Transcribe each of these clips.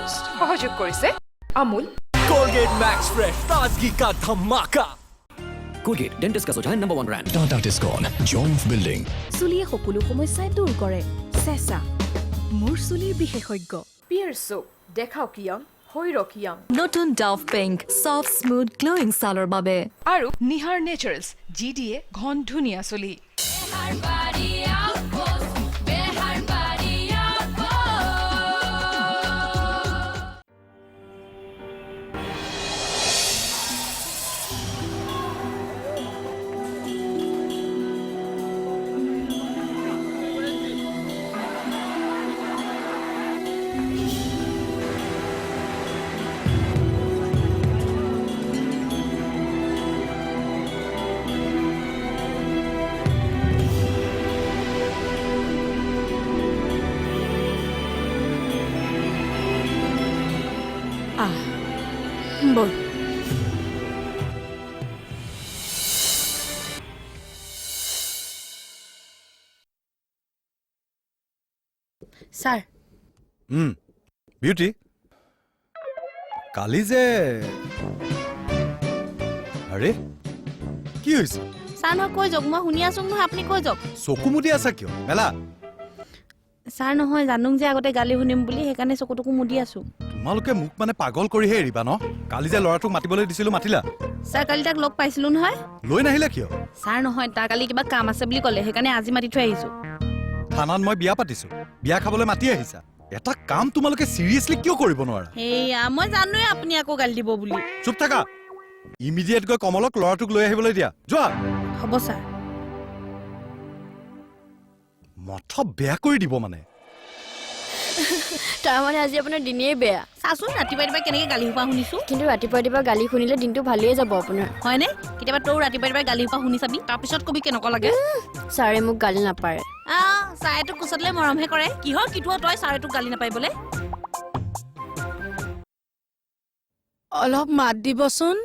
Post সহযোগ কৰিছে Amul Colgate Max Fresh ताजगी का धमाका। Colgate डेंटिस्ट का सुझाव number 1 brand Tata Tiscon, Joint Building. চুলিয়ে সকলো সমস্যাই দূৰ কৰে চেঁচা মোৰ চুলিৰ বিশেষজ্ঞ পিয়াৰ সোপ দেখাওক ইয়ং হৈৰক ইয়ং নতুন Dove pink soft smooth glowing ছালৰ বাবে আৰু নিহাৰ নেচাৰেলছ যি দিয়ে ঘন ধুনীয়া চুলি বল স্যার বিউটি কালি যে আরে কি হইছে স্যার নহয় কৈ যাওক মই শুনি আছো নহয় আপুনি কৈ যাওক চকু মুদি আছা কিয় মেলা স্যার নহয় জানুক যে আগতে গালি শুনিম বুলি সেইকাৰণে চকুটুকু মুদি আছো তোমালোকে মোক মানে পাগল কৰিহে এৰিবা ন কালি যে ল'ৰাটোক মাতিবলৈ দিছিলো মাতিলা স্যার কালি তাক লগ পাইছিলো নহয় লৈ নাহিলা কিয় স্যার নহয় তাৰ কালি কিবা কাম আছে বুলি ক'লে সেইকাৰণে আজি মাতি থৈ আহিছো থানাত মই বিয়া পাতিছো বিয়া খাবলৈ মাতি আহিছা এটা কাম তোমালোকে সিৰিয়াসলি কিয় কৰিব নোৱাৰা হেয়া মই জানোৱে আপুনি আকৌ গালি দিব বুলি চুপ থাকা ইমিডিয়েট গৈ কমলক ল'ৰাটোক লৈ আহিবলৈ দিয়া যোৱা হ'ব স্যাৰ মথা বেয়া কৰি দিব মানে তাৰমানে আজি আপোনাৰ দিনেই বেয়া চাচোন ৰাতিপুৱা কেনেকে গালি হোপা শুনিছো কিন্তু ৰাতিপুৱা গালি শুনিলে দিনটো ভালেই যাব আপোনাৰ হয়নে কেতিয়াবা তোৰ ৰাতিপুৱা গালি হোপা শুনি চাবি তাৰপিছত কবি কেনেকুৱা লাগে ছাৰে মোক গালি নাপাৰে ছাৰে তোক কোচতলে মৰমহে কৰে কিহৰ কিটো তই ছাৰে তোক গালি নাপাই বোলে অলপ মাত দিবচোন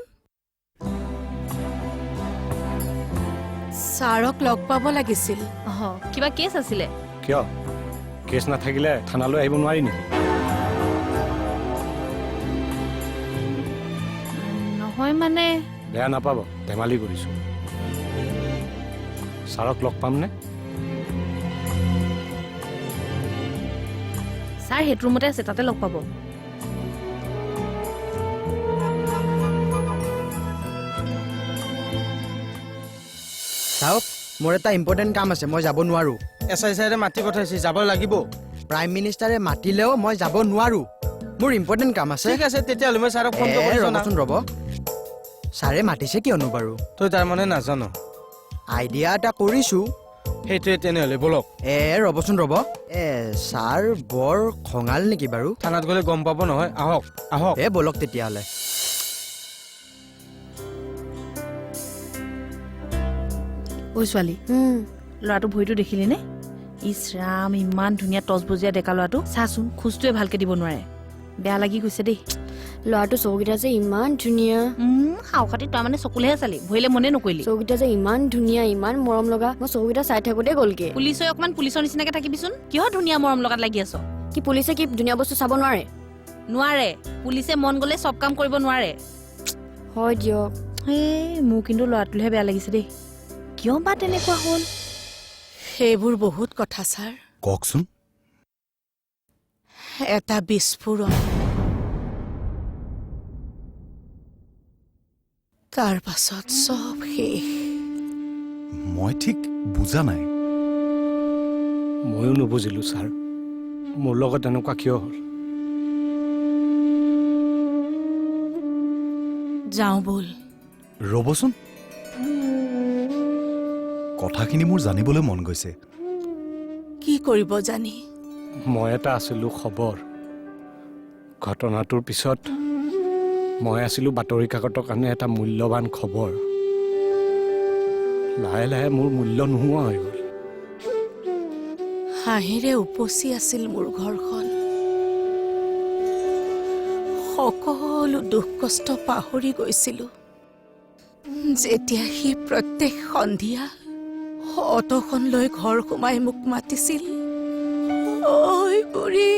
ছাৰক লগ পাব লাগিছিল কিবা কেছ আছিলে কিয় কেছ নাথাকিলে থানালৈ আহিব নোৱাৰি নেকি নহয় মানে বেয়া নাপাব ধেমালি কৰিছো ছাৰক লগ পামনে ছাৰ সেইটো ৰুমতে আছে তাতে লগ পাব চাওক মোৰ এটা ইম্পৰ্টেণ্ট কাম আছে মই যাব নোৱাৰো এছআই ছাৰে মাতি পঠাইছে যাব লাগিব প্ৰাইম মিনিষ্টাৰে মাতিলেও মই যাব নোৱাৰো মোৰ ইম্পৰ্টেণ্ট কাম আছে ঠিক আছে তেতিয়াহ'লে মই ছাৰক ফোন কৰিছো না ৰ'বচোন ৰ'ব ছাৰে মাতিছে কিয়নো বাৰু তই তাৰমানে নাজানো আইডিয়া এটা কৰিছো সেইটোৱে তেনেহ'লে বলক ৰ'বচোন ৰ'ব ছাৰ বৰ খঙাল নেকি বাৰু থানাত গ'লে গম পাব নহয় আহক আহক বলক তেতিয়াহ'লে ঐ ছোৱালী ল'ৰাটো ভৰিটো দেখিলি নে ইচ ৰাম ইমান ধুনীয়া টচবজীয়া ডেকা ল'ৰাটো চাচোন খোজটোৱে ভালকে দিব নোৱাৰে বেয়া লাগি গৈছে দেই ল'ৰাটো চৌকিটা যে ইমান ধুনীয়া খাও খাতি তই মানে চকুলেহে চালি ভৰিলে মনে নকৰিলি চৌকিটা যে ইমান ধুনীয়া ইমান মৰম লগা মই চৌকিটা চাই থাকোতে গ'লগে পুলিচে অকমান পুলিচৰ নিচিনাকে থাকিবিচোন কিয় ধুনীয়া মৰম লগাত লাগি আছ কি পুলিচে কি ধুনীয়া বস্তু চাব নোৱাৰে নোৱাৰে পুলিচে মন গ'লে চব কাম কৰিব নোৱাৰে হয় দিয়ক মোৰ কিন্তু ল'ৰাটোলৈহে বেয়া লাগিছে দেই কিয় বা তেনেকুৱা হ'ল সেইবোৰ বহুত কথা ছাৰ কওকচোন এটা বিস্ফোৰণ তাৰ পাছত চব শেষ মই ঠিক বুজা নাই ময়ো নুবুজিলো ছাৰ মোৰ লগত এনেকুৱা কিয় হ'ল যাওঁ বল ৰ'বচোন কথাখিনি মোৰ জানিবলৈ মন গৈছে কি কৰিব জানি মই এটা আছিলো খবৰ ঘটনাটোৰ পিছত মই আছিলো বাতৰি কাকতৰ কাৰণে এটা মূল্যৱান খবৰ লাহে লাহে মোৰ মূল্য নোহোৱা হৈ গ'ল হাঁহিৰে উপচি আছিল মোৰ ঘৰখন সকলো দুখ কষ্ট পাহৰি গৈছিলো যেতিয়া সি প্ৰত্যেক সন্ধিয়া অটোখন লৈ ঘৰ সোমাই মোক মাতিছিল ঐ বুঢ়ী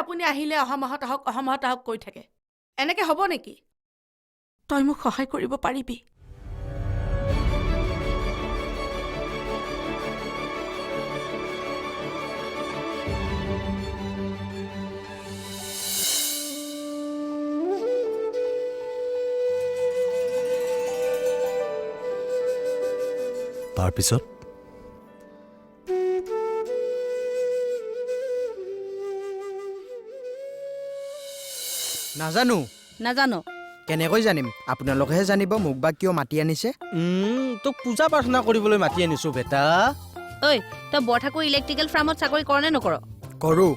আপুনি আহিলে অহা মাহত আহক কৈ থাকে এনেকে হ'ব নেকি তই মোক সহায় কৰিব পাৰিবি তাৰপিছত নাজানো নাজানো কেনেকৈ জানিম আপোনালোকেহে জানিব মোক বা কিয় মাতি আনিছে তোক পূজা প্ৰাৰ্থনা কৰিবলৈ মাতি আনিছো বেটা ঐ তই বৰঠাকুৰ ইলেক্ট্ৰিকেল ফাৰ্মত চাকৰি কৰ নে নকৰ কৰোঁ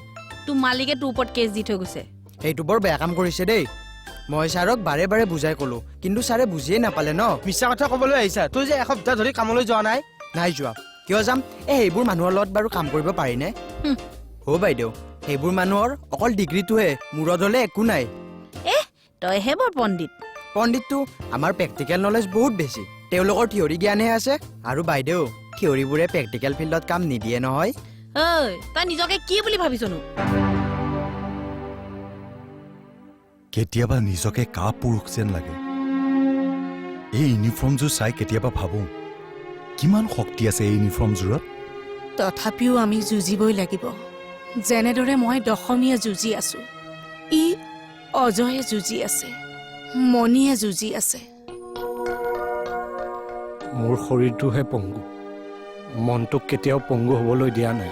তোৰ মালিকে তোৰ ওপৰত কেছ দি থৈ গৈছে সেইটো বৰ বেয়া কাম কৰিছে দেই মই ছাৰক বাৰে বাৰে বুজাই ক'লো কিন্তু ছাৰে বুজিয়ে নাপালে ন মিছা কথা ক'বলৈ আহিছা তই যে এসপ্তাহ ধৰি কামলৈ যোৱা নাই নাই যোৱা কিয় যাম সেইবোৰ মানুহৰ লগত বাৰু কাম কৰিব পাৰিনে বাইদেউ সেইবোৰ মানুহৰ অকল ডিগ্ৰীটোহে মূৰত হ'লে একো নাই তইহে বৰ পণ্ডিতটো আমাৰ প্ৰেক্টিকেল নলেজ বহুত বেছি তেওঁলোকৰ থিয়ৰী জ্ঞানহে আছে আৰু বাইদেউ থিয়ৰীবোৰে প্ৰেক্টিকেল ফিল্ডত কাম নিদিয়ে নহয় ঐ তই নিজকে কি বুলি ভাবিছনো কেতিয়াবা নিজকে কা পুৰুষ যেন লাগে এই ইউনিফৰ্মযোৰ চাই কেতিয়াবা ভাবোঁ কিমান শক্তি আছে এই ইউনিফৰ্মযোৰত তথাপিও আমি যুঁজিবই লাগিব যেনেদৰে মই দশমীয়ে যুঁজি আছো ই অজয়ে যুঁজি আছে মণিয়ে যুঁজি আছে মোৰ শৰীৰটোহে পংগু মনটোক কেতিয়াও পংগু হ'বলৈ দিয়া নাই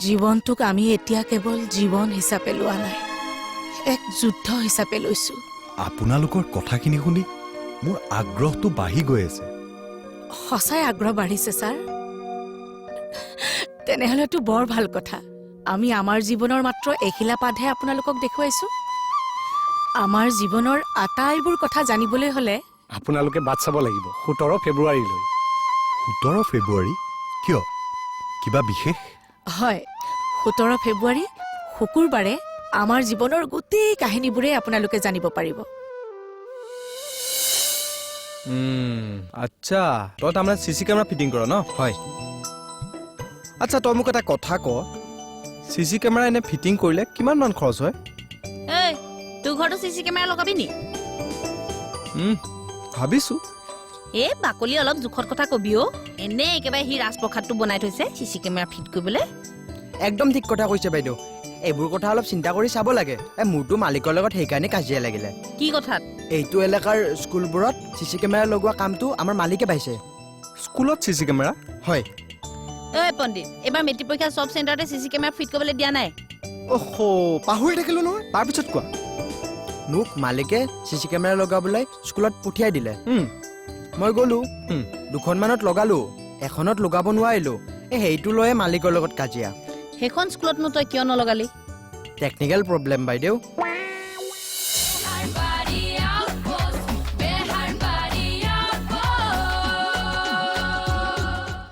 জীৱনটোক আমি এতিয়া কেৱল জীৱন হিচাপে লোৱা নাই এক যুদ্ধ হিচাপে লৈছো আপোনালোকৰ কথাখিনি শুনি মোৰ আগ্ৰহটো বাঢ়ি গৈ আছে সঁচাই আগ্ৰহ বাঢ়িছে ছাৰ তেনেহলেতো বৰ ভাল কথা আমি আমাৰ জীৱনৰ মাত্ৰ এখিলা পাতহে আপোনালোকক দেখুৱাইছো আমাৰ জীৱনৰ আটাইবোৰ কথা জানিবলৈ হলে আপোনালোকে বাট চাব লাগিব 17 ফেব্ৰুৱাৰীলৈ 17 ফেব্ৰুৱাৰী কিয় কিবা বিশেষ হয় 17 ফেব্ৰুৱাৰী শুকুৰবাৰে আমাৰ জীৱনৰ গোটেই কাহিনীবোৰে আপোনালোকে জানিব পাৰিব আচ্ছা তই তাৰমানে চিচি কেমেৰা ফিটিং কৰ ন হয় আচ্ছা তই মোক এটা কথা ক চিচি কেমেৰা এনে ফিটিং কৰিলে কিমানমান খৰচ হয় এই তোৰ ঘৰতো চিচি কেমেৰা লগাবি নি ভাবিছো এই বাকলি অলপ জোখত কথা কবি অ এনে একেবাৰে সি ৰাজপ্ৰসাদটো বনাই থৈছে চিচি কেমেৰা ফিট কৰিবলৈ একদম ঠিক কথা কৈছে বাইদেউ এইবোৰ কথা অলপ চিন্তা কৰি চাব লাগে মোৰতো মালিকৰ লগত সেইকাৰণে কাজিয়া লাগিলে কি কথাত এইটো এলেকাৰ স্কুলবোৰত চিচি কেমেৰা লগোৱা কামটো আমাৰ মালিকে পাইছে স্কুলত চিচি কেমেৰা হয় ঐ পণ্ডিত এবাৰ মেট্ৰিক পৰীক্ষা চব চেণ্টাৰতে চিচি কেমেৰা ফিট কৰিবলৈ দিয়া নাই পাহৰি থাকিলো নহয় তাৰপিছত কোৱা মোক মালিকে চিচি কেমেৰা লগাবলৈ স্কুলত পঠিয়াই দিলে মই গ'লো দুখনমানত লগালো এখনত লগাব নোৱাৰিলো সেইটো লৈয়ে মালিকৰ লগত কাজিয়া সেইখন স্কুলতনো তই কিয় নলগালি টেকনিকেল প্ৰব্লেম বাইদেউ